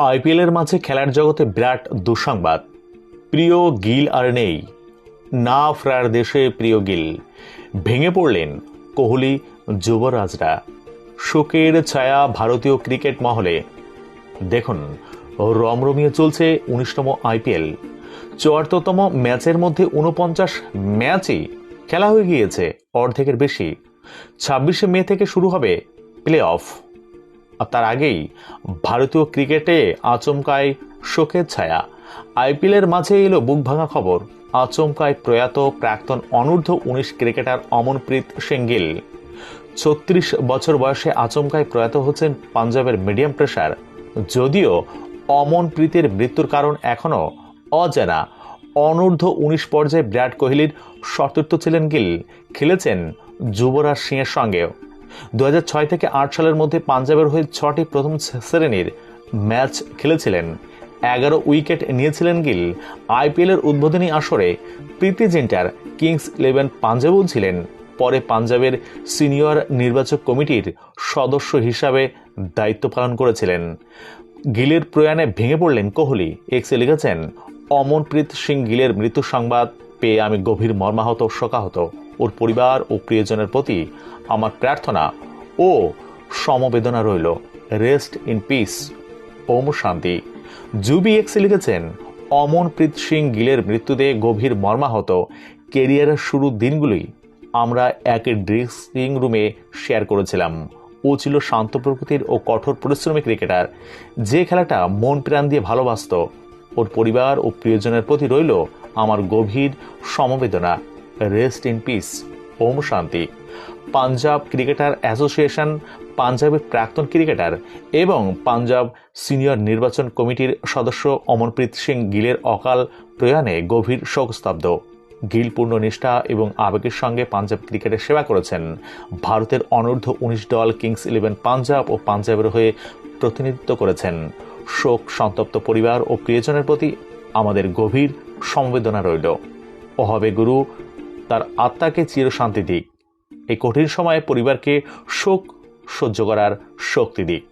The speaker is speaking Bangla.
আইপিএলের মাঝে খেলার জগতে বিরাট দুঃসংবাদ। প্রিয় গিল আর নেই, না ফেরার দেশে প্রিয় গিল। ভেঙে পড়লেন কোহলি যুবরাজরা। শোকের ছায়া ভারতীয় ক্রিকেট মহলে। দেখুন, রমরমিয়ে চলছে ১৯তম আইপিএল। ৭৪তম ম্যাচের মধ্যে ৪৯ ম্যাচই খেলা হয়ে গিয়েছে, অর্ধেকের বেশি। ২৬শে মে থেকে শুরু হবে প্লে অফ। আর তার আগেই ভারতীয় ক্রিকেটে আচমকায় শোকের ছায়া। আইপিএলের মাঝে এলো বুক ভাঙা খবর। আচমকায় প্রয়াত প্রাক্তন অনূর্ধ্ব-১৯ ক্রিকেটার অমনপ্রীত সিং গিল। ৩৬ বছর বয়সে আচমকায় প্রয়াত হচ্ছেন পাঞ্জাবের মিডিয়াম পেসার। যদিও অমনপ্রীতের মৃত্যুর কারণ এখনও অজানা। অনূর্ধ্ব-১৯ পর্যায়ে বিরাট কোহলির সতীর্থ ছিলেন গিল। খেলেছেন যুবরাজ সিংয়ের সঙ্গেও। ২০০৬ থেকে ৮ সালের মধ্যে পাঞ্জাবের হয়ে ৬টি প্রথম শ্রেণীর ম্যাচ খেলেছিলেন। ১১ উইকেট নিয়েছিলেন গিল। আইপিএলের উদ্বোধনী আসরে প্রীতি জিন্টার কিংস 11 পাঞ্জাবেও ছিলেন। পরে পাঞ্জাবের সিনিয়র নির্বাচক কমিটির সদস্য হিসাবে দায়িত্ব পালন করেছিলেন। গিলের প্রয়াণে ভেঙে পড়লেন কোহলি। এক্সে লিখেছেন, অমনপ্রীত সিং গিলের মৃত্যু সংবাদ পেয়ে আমি গভীর মর্মাহত, শোকাহত। ওর পরিবার ও প্রিয়জনের প্রতি আমার প্রার্থনা ও সমবেদনা রইল। রেস্ট ইন পিস, ওম শান্তি। জুবি এক্সে লিখেছেন, অমনপ্রীত সিং গিলের মৃত্যুতে গভীর মর্মাহত। কেরিয়ারের শুরুর দিনগুলোই আমরা একে ড্রেসিং রুমে শেয়ার করেছিলাম। ও ছিল শান্ত প্রকৃতির ও কঠোর পরিশ্রমী ক্রিকেটার, যে খেলাটা মন প্রাণ দিয়ে ভালোবাসত। ওর পরিবার ও প্রিয়জনের প্রতি রইল আমার গভীর সমবেদনা। রেস্ট ইন পিস, ওম শান্তি। পাঞ্জাব ক্রিকেটার অ্যাসোসিয়েশন, পাঞ্জাবের প্রাক্তন ক্রিকেটার এবং পাঞ্জাব সিনিয়র নির্বাচন কমিটির সদস্য অমনপ্রীত সিং গিলের অকাল প্রয়াণে গভীর শোকস্তব্ধ। গিল পূর্ণ নিষ্ঠা এবং আবেগের সঙ্গে পাঞ্জাব ক্রিকেটের সেবা করেছেন। ভারতের অনূর্ধ্ব-১৯ দল কিংস 11 পাঞ্জাব ও পাঞ্জাবের হয়ে প্রতিনিধিত্ব করেছেন। শোক সন্তপ্ত পরিবার ও প্রিয়জনের প্রতি আমাদের গভীর সমবেদনা রইল। ও হবে গুরু তার আত্মাকে চিরশান্তি দিক। এই কঠিন সময়ে পরিবারকে শোক সহ্য করার শক্তি দিক।